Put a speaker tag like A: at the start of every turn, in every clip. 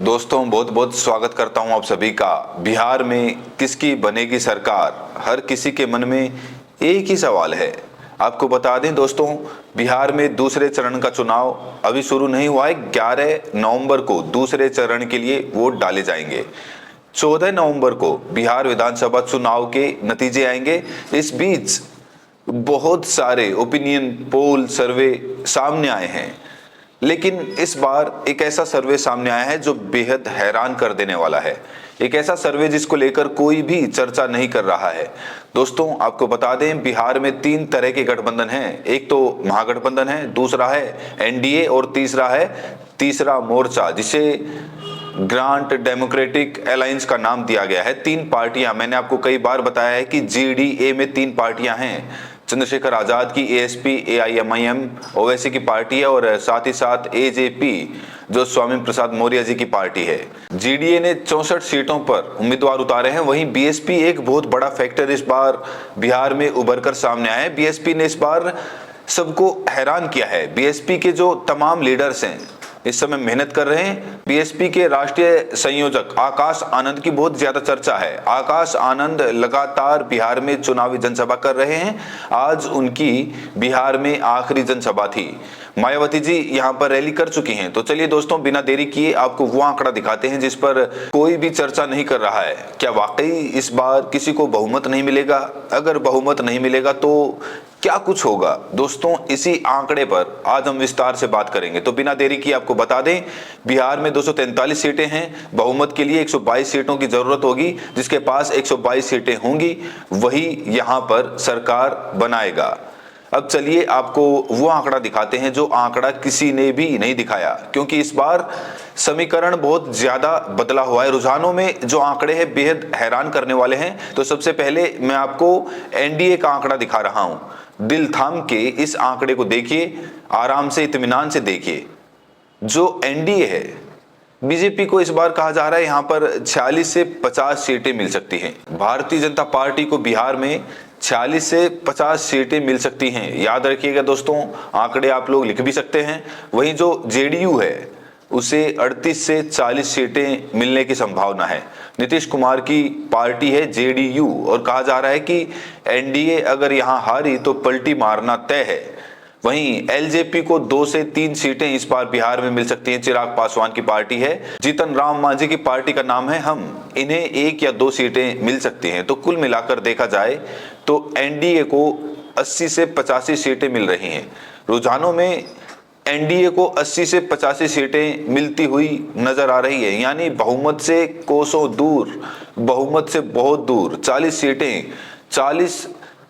A: दोस्तों बहुत बहुत स्वागत करता हूं आप सभी का। बिहार में किसकी बनेगी सरकार, हर किसी के मन में एक ही सवाल है। आपको बता दें दोस्तों, बिहार में दूसरे चरण का चुनाव अभी शुरू नहीं हुआ है। 11 नवंबर को दूसरे चरण के लिए वोट डाले जाएंगे। 14 नवंबर को बिहार विधानसभा चुनाव के नतीजे आएंगे। इस बीच बहुत सारे ओपिनियन पोल सर्वे सामने आए हैं, लेकिन इस बार एक ऐसा सर्वे सामने आया है जो बेहद हैरान कर देने वाला है। एक ऐसा सर्वे जिसको लेकर कोई भी चर्चा नहीं कर रहा है। दोस्तों आपको बता दें, बिहार में 3 तरह के गठबंधन हैं। एक तो महागठबंधन है, दूसरा है एनडीए और तीसरा है तीसरा मोर्चा, जिसे ग्रांट डेमोक्रेटिक अलायंस का नाम दिया गया है। 3 पार्टियां, मैंने आपको कई बार बताया है कि जीडीए में 3 पार्टियां हैं। चंद्रशेखर आजाद की एएसपी, एआईएमआईएम ओवैसी की पार्टी है, और साथ ही साथ एजेपी जो स्वामी प्रसाद मौर्य जी की पार्टी है। जीडीए ने 64 सीटों पर उम्मीदवार उतारे हैं। वहीं बीएसपी एक बहुत बड़ा फैक्टर इस बार बिहार में उभर कर सामने आया है। बीएसपी ने इस बार सबको हैरान किया है। बीएसपी के जो तमाम लीडर्स हैं इस समय मेहनत कर रहे हैं। बीएसपी के राष्ट्रीय संयोजक आकाश आनंद की बहुत ज्यादा चर्चा है। आकाश आनंद लगातार बिहार में चुनावी जनसभा कर रहे हैं। आज उनकी बिहार में आखिरी जनसभा थी। मायावती जी यहां पर रैली कर चुकी हैं। तो चलिए दोस्तों, बिना देरी किए आपको वो आंकड़ा दिखाते हैं जिस पर कोई भी चर्चा नहीं कर रहा है। क्या वाकई इस बार किसी को बहुमत नहीं मिलेगा? अगर बहुमत नहीं मिलेगा तो क्या कुछ होगा? दोस्तों इसी आंकड़े पर आज हम विस्तार से बात करेंगे। तो बिना देरी की आपको बता दें, बिहार में 243 सीटें हैं। बहुमत के लिए 122 सीटों की जरूरत होगी। जिसके पास 122 सीटें होंगी वही यहां पर सरकार बनाएगा। अब चलिए आपको वो आंकड़ा दिखाते हैं जो आंकड़ा किसी ने भी नहीं दिखाया, क्योंकि इस बार समीकरण बहुत ज्यादा बदला हुआ है। रुझानों में जो आंकड़े हैं बेहद हैरान करने वाले हैं। तो सबसे पहले मैं आपको एनडीए का आंकड़ा दिखा रहा हूं। दिल थाम के इस आंकड़े को देखिए, आराम से इत्मीनान से देखिए। जो एनडीए है, बीजेपी को इस बार कहा जा रहा है यहां पर 46 से 50 सीटें मिल सकती हैं। भारतीय जनता पार्टी को बिहार में 46 से 50 सीटें मिल सकती हैं। याद रखिएगा दोस्तों, आंकड़े आप लोग लिख भी सकते हैं। वहीं जो जेडीयू है उसे 38 से 40 सीटें मिलने की संभावना है। नीतीश कुमार की पार्टी है जेडीयू, और कहा जा रहा है कि एनडीए अगर यहां हारी तो पलटी मारना तय है। वहीं एलजेपी को 2 से 3 सीटें इस बार बिहार में मिल सकती हैं। चिराग पासवान की पार्टी है। जीतन राम मांझी की पार्टी का नाम है हम। इन्हें 1 या 2 सीटें मिल सकती हैं। तो कुल मिलाकर देखा जाए तो एनडीए को 80 से 85 सीटें मिल रही हैं। रुझानों में एनडीए को 80 से 85 सीटें मिलती हुई नजर आ रही है, यानी बहुमत से कोसों दूर, बहुमत से बहुत दूर। 40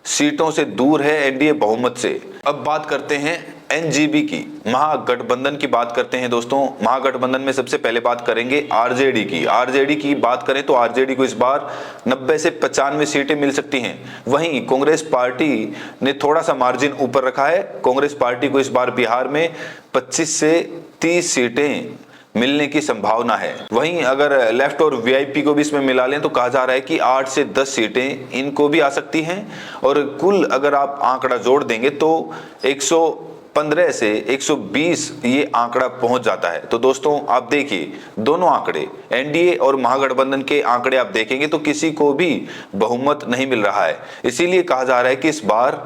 A: सीटों से दूर है एनडीए बहुमत से। अब बात करते हैं एनजीबी की, महागठबंधन की बात करते हैं दोस्तों। महागठबंधन में सबसे पहले बात करेंगे आरजेडी की। आरजेडी की बात करें तो आरजेडी को इस बार 90 से 95 सीटें मिल सकती हैं। वहीं कांग्रेस पार्टी ने थोड़ा सा मार्जिन ऊपर रखा है। कांग्रेस पार्टी को इस बार बिहार में 25 से 30 सीटें मिलने की संभावना है। वहीं अगर लेफ्ट और वीआईपी को भी इसमें मिला लें तो कहा जा रहा है कि 8 से 10 सीटें इनको भी आ सकती हैं। और कुल अगर आप आंकड़ा जोड़ देंगे तो 115 से 120 ये आंकड़ा पहुंच जाता है। तो दोस्तों आप देखिए, दोनों आंकड़े एनडीए और महागठबंधन के आंकड़े आप देखेंगे तो किसी को भी बहुमत नहीं मिल रहा है। इसीलिए कहा जा रहा है कि इस बार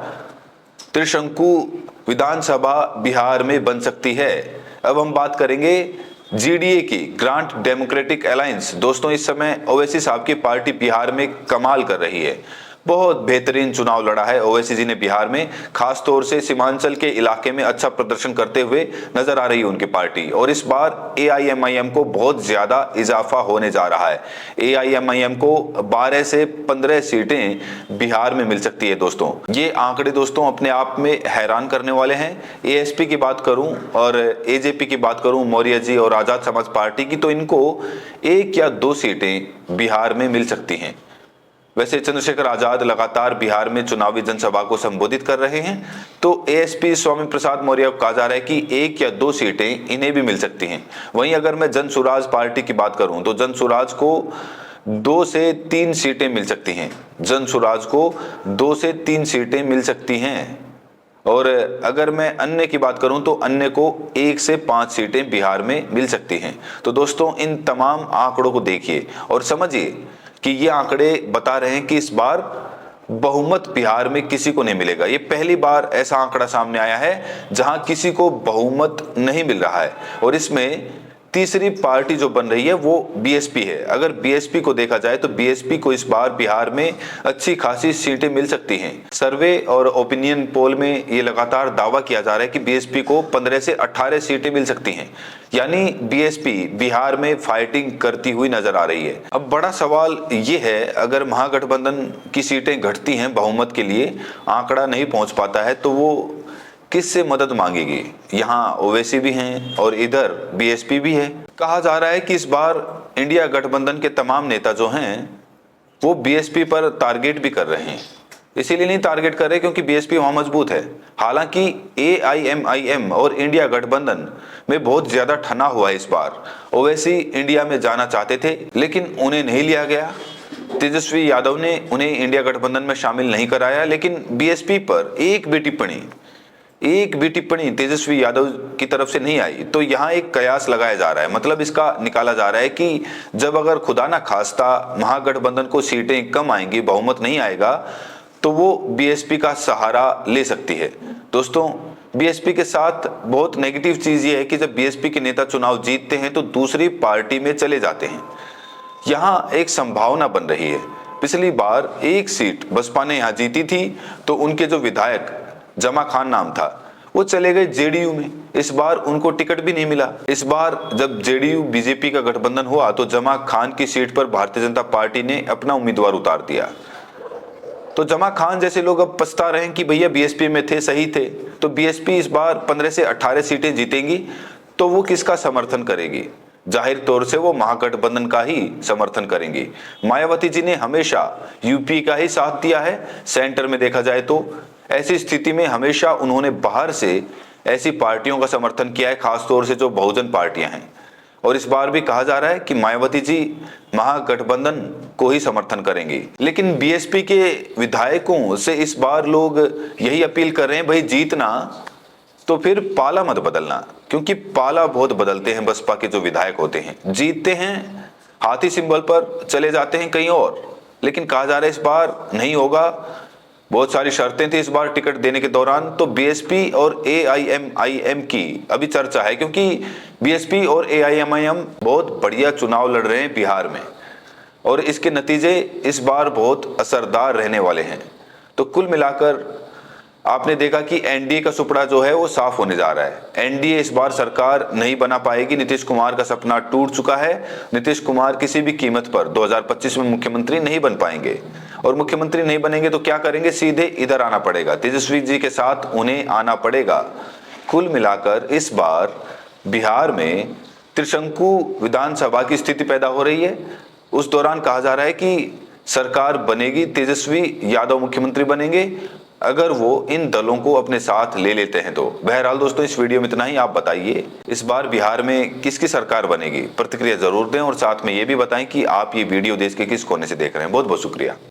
A: त्रिशंकु विधानसभा बिहार में बन सकती है। अब हम बात करेंगे जीडीए की, ग्रांट डेमोक्रेटिक अलायंस। दोस्तों इस समय ओवैसी साहब की पार्टी बिहार में कमाल कर रही है। बहुत बेहतरीन चुनाव लड़ा है ओवैसी जी ने बिहार में। खास तौर से सीमांचल के इलाके में अच्छा प्रदर्शन करते हुए नजर आ रही है उनकी पार्टी। और इस बार एआईएमआईएम को बहुत ज्यादा इजाफा होने जा रहा है। एआईएमआईएम को 12 से 15 सीटें बिहार में मिल सकती है दोस्तों। ये आंकड़े दोस्तों अपने आप में हैरान करने वाले हैं। एएसपी की बात करूं और एजेपी की बात करूं, मौर्य जी और आजाद समाज पार्टी की, तो इनको 1 या 2 सीटें बिहार में मिल सकती हैं। वैसे चंद्रशेखर आजाद लगातार बिहार में चुनावी जनसभा को संबोधित कर रहे हैं। तो एएसपी स्वामी प्रसाद मौर्य को कहा जा रहा है कि 1 या 2 सीटें इन्हें भी मिल सकती हैं। वहीं अगर मैं जन सुराज पार्टी की बात करूं तो जन सुराज को 2 से 3 सीटें मिल सकती हैं। जन सुराज को 2 से 3 सीटें मिल सकती हैं। और अगर मैं अन्य की बात करूं तो अन्य को 1 से 5 सीटें बिहार में मिल सकती हैं। तो दोस्तों इन तमाम आंकड़ों को देखिए और समझिए कि ये आंकड़े बता रहे हैं कि इस बार बहुमत बिहार में किसी को नहीं मिलेगा। ये पहली बार ऐसा आंकड़ा सामने आया है जहां किसी को बहुमत नहीं मिल रहा है और इसमें तीसरी पार्टी जो बन रही है वो बीएसपी है। अगर बीएसपी को देखा जाए तो बीएसपी को इस बार बिहार में अच्छी खासी सीटें मिल सकती हैं। सर्वे और ओपिनियन पोल में ये लगातार दावा किया जा रहा है कि बीएसपी को 15 से 18 सीटें मिल सकती हैं, यानी बीएसपी बिहार में फाइटिंग करती हुई नजर आ रही है। अब बड़ा सवाल ये है, अगर महागठबंधन की सीटें घटती हैं बहुमत के लिए, आंकड़ा नहीं पहुंच पाता है, तो वो किससे मदद मांगेगी? यहाँ ओवैसी भी हैं और इधर बीएसपी भी है। कहा जा रहा है कि इस बार इंडिया गठबंधन के तमाम नेता जो हैं वो बीएसपी पर टारगेट भी कर रहे हैं। इसीलिए नहीं टारगेट कर रहे क्योंकि बीएसपी वहां मजबूत है। हालांकि एआईएमआईएम और इंडिया गठबंधन में बहुत ज्यादा ठना हुआ है इस बार। ओवैसी इंडिया में जाना चाहते थे लेकिन उन्हें नहीं लिया गया। तेजस्वी यादव ने उन्हें इंडिया गठबंधन में शामिल नहीं कराया, लेकिन बीएसपी पर एक भी टिप्पणी तेजस्वी यादव की तरफ से नहीं आई। तो यहाँ एक कयास लगाया जा रहा है, मतलब इसका निकाला जा रहा है कि जब अगर खुदा ना खास्ता महागठबंधन को सीटें कम आएंगी, बहुमत नहीं आएगा, तो वो बीएसपी का सहारा ले सकती है। दोस्तों बीएसपी के साथ बहुत नेगेटिव चीज ये है कि जब बीएसपी के नेता चुनाव जीतते हैं तो दूसरी पार्टी में चले जाते हैं। यहाँ एक संभावना बन रही है। पिछली बार एक सीट बसपा ने यहाँ जीती थी तो उनके जो विधायक जमा खान नाम था वो चले गए जेडीयू में। इस बार उनको टिकट भी नहीं मिला। इस बार जब जेडीयू बीजेपी का गठबंधन हुआ तो जमा खान की सीट पर भारतीय जनता पार्टी ने अपना उम्मीदवार उतार दिया। तो जमा खान जैसे लोग अब पछता रहे हैं कि भैया बीएसपी में थे, सही थे। तो बीएसपी इस बार 15 से 18 सीटें जीतेंगी तो वो किसका समर्थन करेगी? जाहिर तौर से वो महागठबंधन का ही समर्थन करेंगी। मायावती जी ने हमेशा यूपी का ही साथ दिया है सेंटर में देखा जाए तो। ऐसी स्थिति में हमेशा उन्होंने बाहर से ऐसी पार्टियों का समर्थन किया है, खासतौर से जो बहुजन पार्टियां हैं। और इस बार भी कहा जा रहा है कि मायावती जी महागठबंधन को ही समर्थन करेंगी। लेकिन बीएसपी के विधायकों से इस बार लोग यही अपील कर रहे हैं, भाई जीतना तो फिर पाला मत बदलना, क्योंकि पाला बहुत बदलते हैं बसपा के जो विधायक होते हैं। जीतते हैं, हाथी सिंबल पर चले जाते हैं कहीं और, लेकिन कहा जा रहा है इस बार नहीं होगा। बहुत सारी शर्तें थी इस बार टिकट देने के दौरान। तो बीएसपी और एआईएमआईएम की अभी चर्चा है, क्योंकि बीएसपी और एआईएमआईएम बहुत बढ़िया चुनाव लड़ रहे हैं बिहार में और इसके नतीजे इस बार बहुत असरदार रहने वाले हैं। तो कुल मिलाकर आपने देखा कि एनडीए का सुपड़ा जो है वो साफ होने जा रहा है। एनडीए इस बार सरकार नहीं बना पाएगी। नीतीश कुमार का सपना टूट चुका है। नीतीश कुमार किसी भी कीमत पर 2025 में मुख्यमंत्री नहीं बन पाएंगे और मुख्यमंत्री नहीं बनेंगे तो क्या करेंगे? सीधे इधर आना पड़ेगा, तेजस्वी जी के साथ उन्हें आना पड़ेगा। कुल मिलाकर इस बार बिहार में त्रिशंकु विधानसभा की स्थिति पैदा हो रही है। उस दौरान कहा जा रहा है कि सरकार बनेगी, तेजस्वी यादव मुख्यमंत्री बनेंगे अगर वो इन दलों को अपने साथ ले लेते हैं तो। बहरहाल दोस्तों इस वीडियो में इतना ही। आप बताइए इस बार बिहार में किसकी सरकार बनेगी? प्रतिक्रिया जरूर दें और साथ में ये भी बताएं कि आप ये वीडियो देश के किस कोने से देख रहे हैं। बहुत बहुत शुक्रिया।